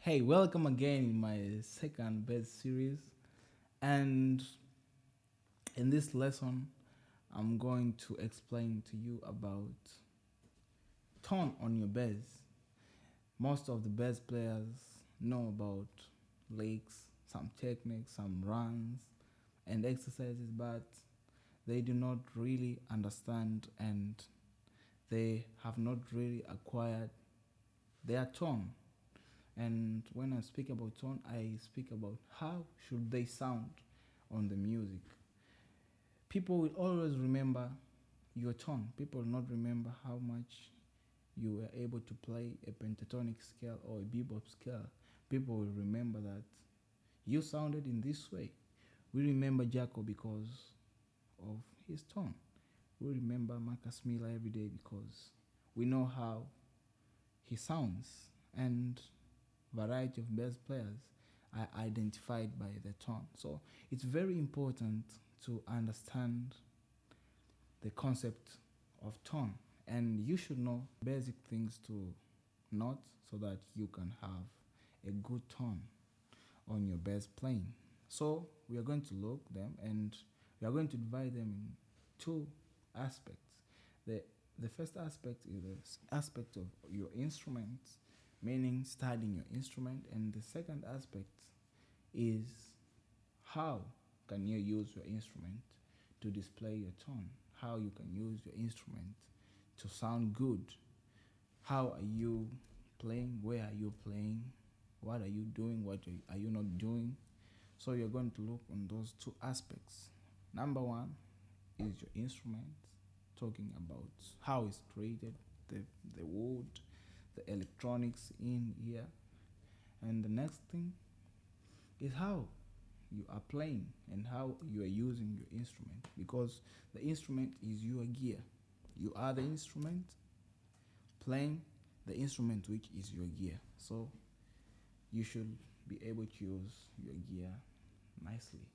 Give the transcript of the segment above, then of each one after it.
Hey, welcome again in my second best series. And in this lesson, I'm going to explain to you about tone on your bass. Most of the bass players know about licks, some techniques, some runs, and exercises, but they do not really understand and they have not really acquired their tone. And when I speak about tone, I speak about how should they sound on the music. People will always remember your tone. People will not remember how much you were able to play a pentatonic scale or a bebop scale. People will remember that you sounded in this way. We remember Jacko because of his tone. We remember Marcus Miller every day because we know how he sounds. And variety of bass players are identified by the tone. So it's very important to understand the concept of tone, and you should know basic things to note so that you can have a good tone on your bass playing. So we are going to look them and we are going to divide them in two aspects. The the first aspect is the aspect of your instrument, meaning studying your instrument, and the second aspect is how can you use your instrument to display your tone, how you can use your instrument to sound good, how are you playing, where are you playing, what are you doing, what are you not doing. So you're going to look on those two aspects. Number one is your instrument, talking about how it's created, the wood, the electronics in here. And the next thing is how you are playing and how you are using your instrument, because the instrument is your gear. You are the instrument playing the instrument, which is your gear. So you should be able to use your gear nicely.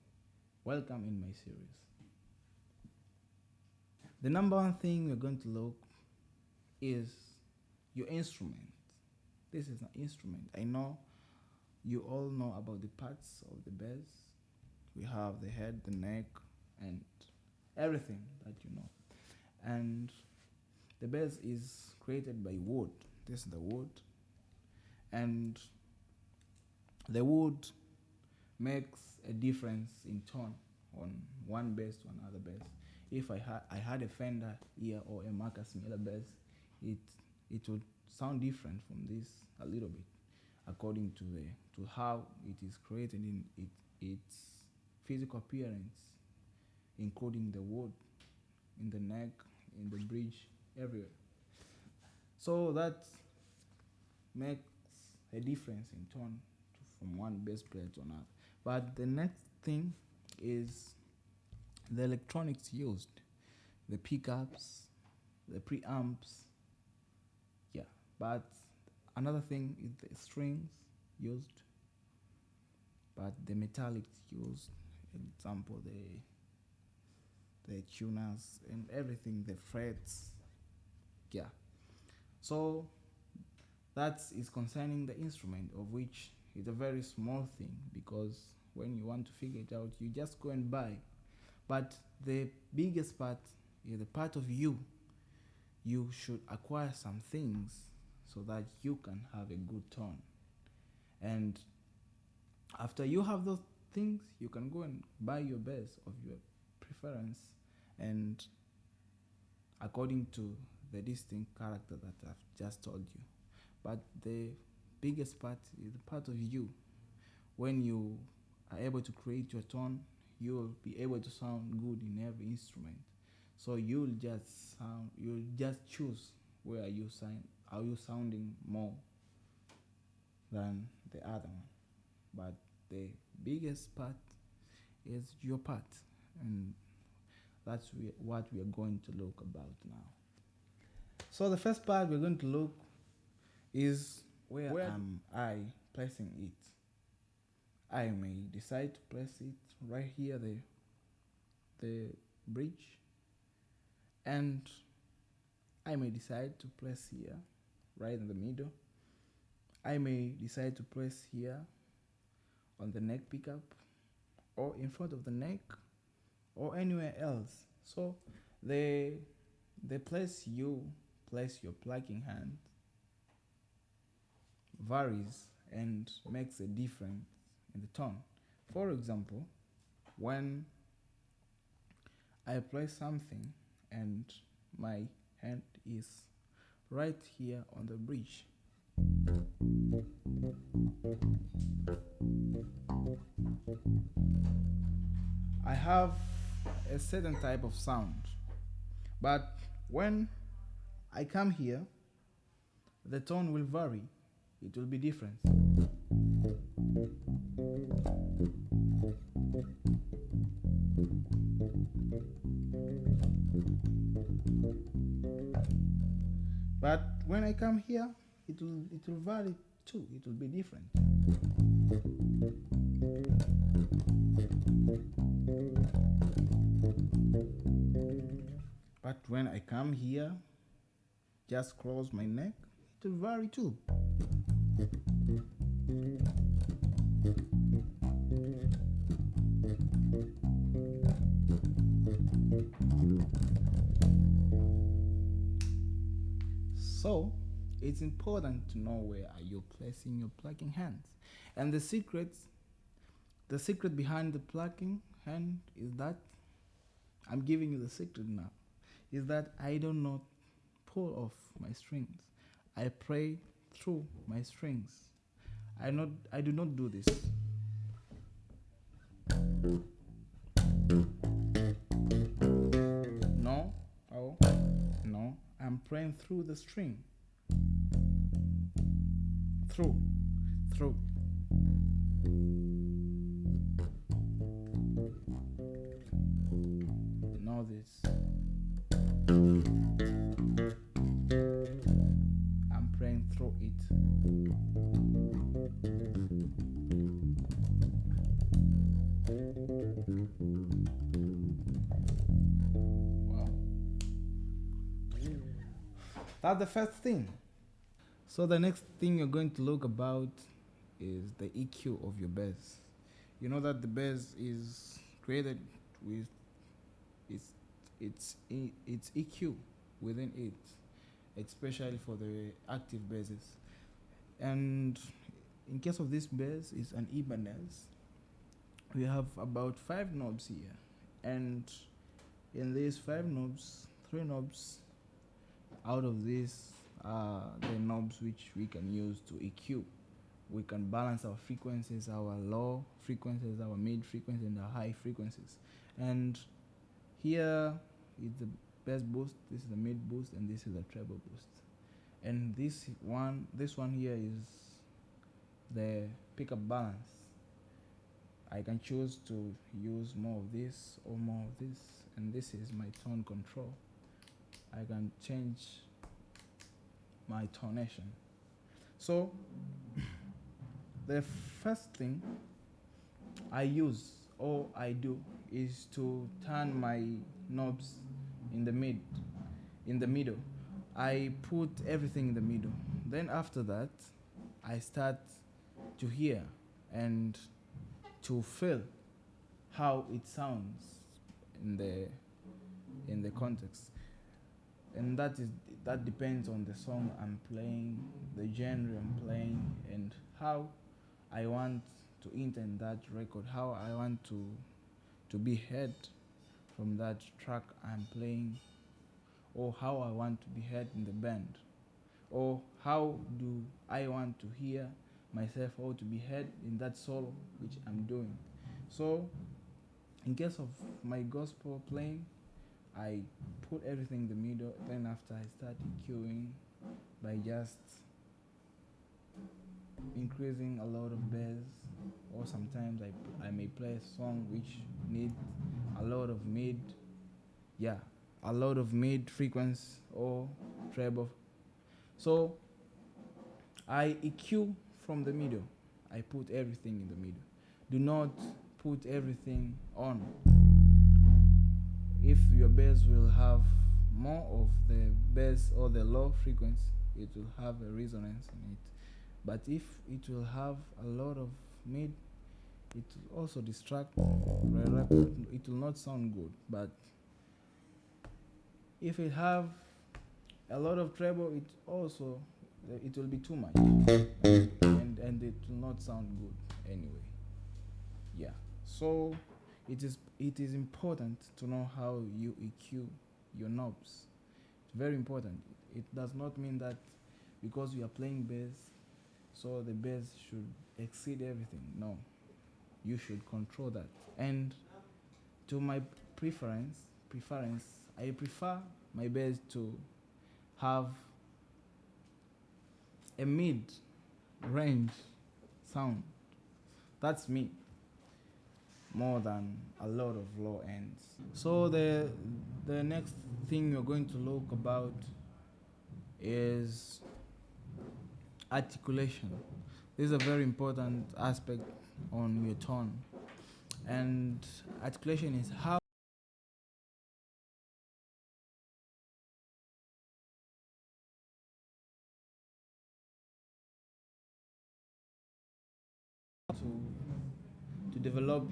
Welcome in my series. The number one thing we're going to look is your instrument. This is an instrument. I know you all know about the parts of the bass. We have the head, the neck, and everything that you know. And the bass is created by wood. This is the wood. And the wood makes a difference in tone on one bass to another bass. If I had a Fender here or a Marcus Miller bass, it would sound different from this a little bit, according to how it is created in its physical appearance, including the wood in the neck, in the bridge, everywhere. So that makes a difference in tone from one bass player to another. But the next thing is the electronics used, the pickups, the preamps. Yeah, but another thing is the strings used, but the metallics used, example the tuners and everything, the frets. Yeah. So that is concerning the instrument, of which is a very small thing, because when you want to figure it out, you just go and buy. But the biggest part is the part of you. You should acquire some things so that you can have a good tone. And after you have those things, you can go and buy your bass of your preference, and according to the distinct character that I've just told you. But the biggest part is the part of you. When you are able to create your tone, you will be able to sound good in every instrument. So you'll just choose where are you sounding more than the other one. But the biggest part is your part, and that's what we are going to look about now. So the first part we're going to look is where am I placing it. I may decide to place it right here, the bridge, and I may decide to place here, right in the middle. I may decide to press here on the neck pickup or in front of the neck or anywhere else. So the place you place your plucking hand varies and makes a difference in the tone. For example, when I play something and my hand is right here on the bridge, I have a certain type of sound. But when I come here, the tone will vary. It will be different. But when I come here, it will vary too. It will be different. But when I come here, just close my neck, it will vary too. So it's important to know where are you placing your plucking hands. And the secret behind the plucking hand is that I'm giving you the secret now. Is that I do not pull off my strings. I play through my strings. I do not do this. No, oh, no. I'm playing through the string. Through. Know this. I'm playing through it. Wow. That's the first thing. So the next thing you're going to look about is the EQ of your bass. You know that the bass is created with its EQ within it, especially for the active basses. And in case of this bass, it's an Pbass. We have about 5 knobs here, and in these 5 knobs, 3 knobs out of these are the knobs which we can use to EQ. We can balance our frequencies, our low frequencies, our mid frequencies, and our high frequencies. And here is the bass boost, this is the mid boost, and this is the treble boost. And this one here is the pickup balance. I can choose to use more of this or more of this, and this is my tone control. I can change my tonation. So the first thing I use or I do is to turn my knobs in the middle. I put everything in the middle. Then after that, I start to hear and to feel how it sounds in the context. And that depends on the song I'm playing, the genre I'm playing, and how I want to intend that record, how I want to be heard from that track I'm playing, or how I want to be heard in the band, or how do I want to hear myself or to be heard in that solo which I'm doing. So in case of my gospel playing, I put everything in the middle. Then after, I start EQing by just increasing a lot of bass, or sometimes I may play a song which need a lot of mid frequency or treble. So I EQ from the middle. I put everything in the middle. Do not put everything on. If your bass will have more of the bass or the low frequency, it will have a resonance in it. But if it will have a lot of mid, it will also distract. It will not sound good. But if it have a lot of treble, it will be too much, and it will not sound good anyway. Yeah. So it is important to know how you EQ your knobs. It's very important. It does not mean that because you are playing bass, so the bass should exceed everything. No, you should control that. And to my preference, I prefer my bass to have a mid range sound. That's me, more than a lot of low ends. So the next thing you're going to look about is articulation. This is a very important aspect on your tone, and articulation is how to develop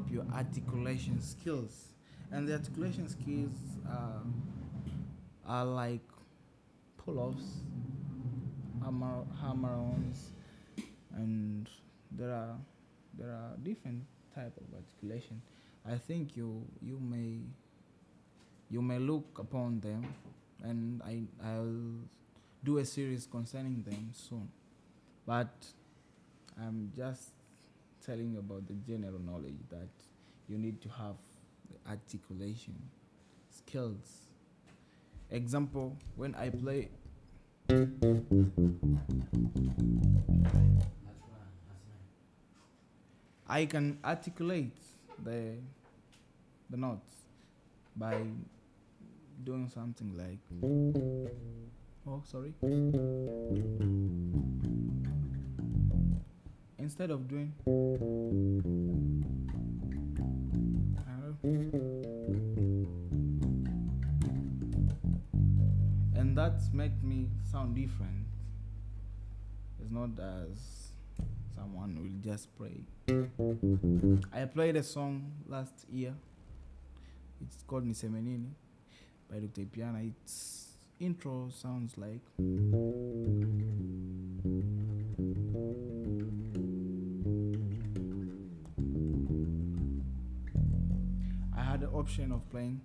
your articulation skills. And the articulation skills are like pull-offs, hammer-ons, and there are different type of articulation. I think you may look upon them, and I'll do a series concerning them soon. But I'm just telling you about the general knowledge that you need to have the articulation skills. Example, when I play I can articulate the notes by doing something like instead of doing and that's make me sound different. It's not as someone will just play. I played a song last year. It's called Nisemenini by Dr. Piana. Its intro sounds like I had the option of playing,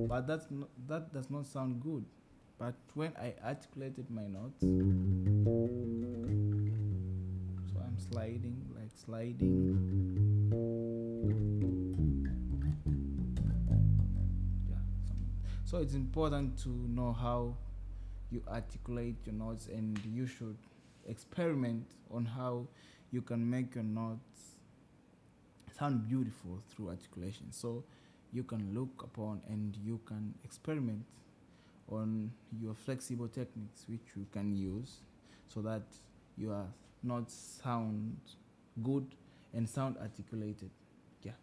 but that does not sound good. But when I articulated my notes, so I'm sliding. Yeah. So it's important to know how you articulate your notes, and you should experiment on how you can make your notes sound beautiful through articulation. So you can look upon and you can experiment on your flexible techniques which you can use so that your notes sound good and sound articulated. Yeah.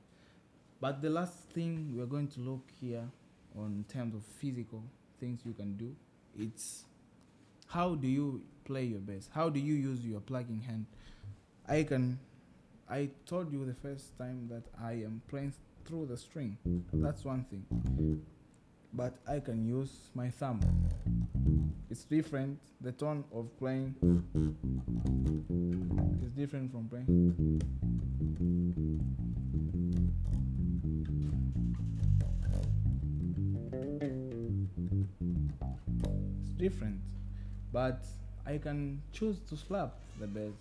But the last thing we're going to look here on terms of physical things you can do, it's how do you play your bass? How do you use your plucking hand? I told you the first time that I am playing through the string. That's one thing. But I can use my thumb. It's different. The tone of playing is different from playing. It's different. But I can choose to slap the bass.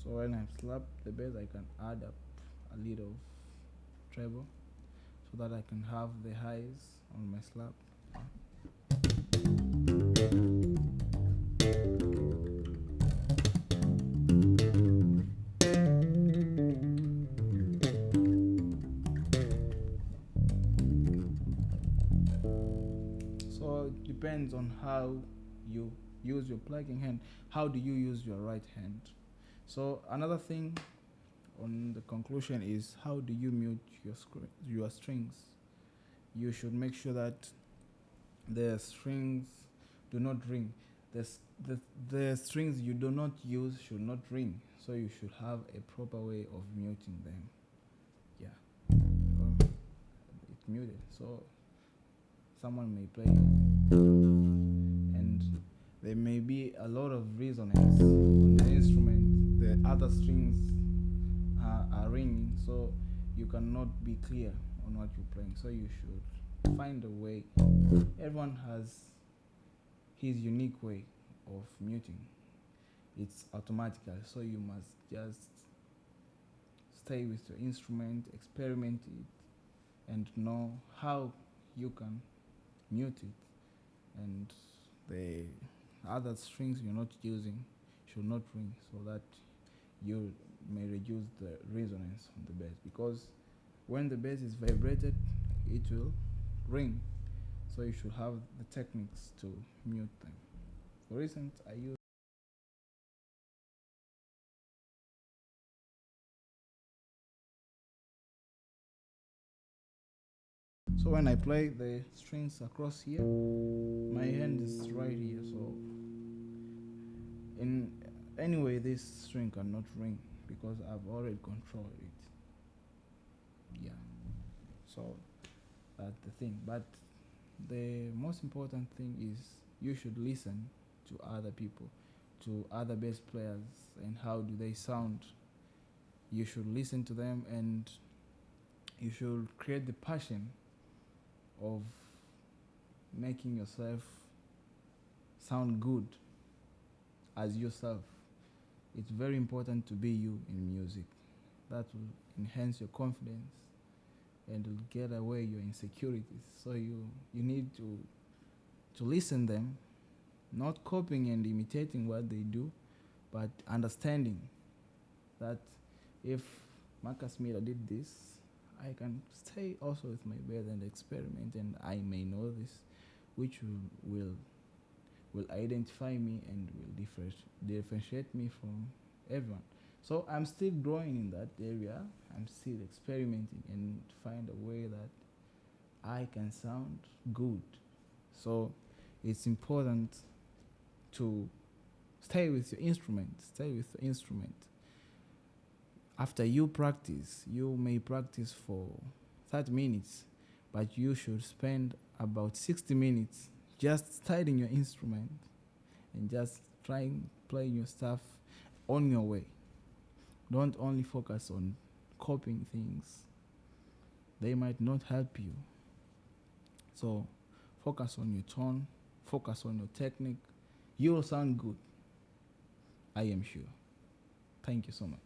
So when I slap the bass, I can add up a little treble so that I can have the highs on my slap. So it depends on how you use your plucking hand. How do you use your right hand? So another thing on the conclusion is, how do you mute your strings? You should make sure that the strings do not ring. The strings you do not use should not ring. So you should have a proper way of muting them. Yeah. It's muted. So someone may play and there may be a lot of resonance on the instrument. The other strings are ringing, so you cannot be clear on what you're playing. So you should find a way. Everyone has his unique way of muting. It's automatical, so you must just stay with your instrument, experiment it, and know how you can mute it, and the other strings you're not using should not ring, so that you may reduce the resonance on the bass, because when the bass is vibrated it will ring, so you should have the techniques to mute them. For instance, I use so when I play the strings across here, my hand is right here, so in any way this string cannot ring because I've already controlled it. Yeah, so that's the thing. But the most important thing is you should listen to other people, to other bass players, and how do they sound. You should listen to them, and you should create the passion of making yourself sound good as yourself. It's very important to be you in music. That will enhance your confidence and will get away your insecurities. So you need to listen them, not copying and imitating what they do, but understanding that if Marcus Miller did this, I can stay also with my bed and experiment, and I may know this, which will identify me and will differentiate me from everyone. So I'm still growing in that area. I'm still experimenting and find a way that I can sound good. So it's important to stay with your instrument. Stay with the instrument. After you practice, you may practice for 30 minutes, but you should spend about 60 minutes just studying your instrument and just trying playing your stuff on your way. Don't only focus on copying things. They might not help you. So focus on your tone, focus on your technique. You will sound good. I am sure. Thank you so much.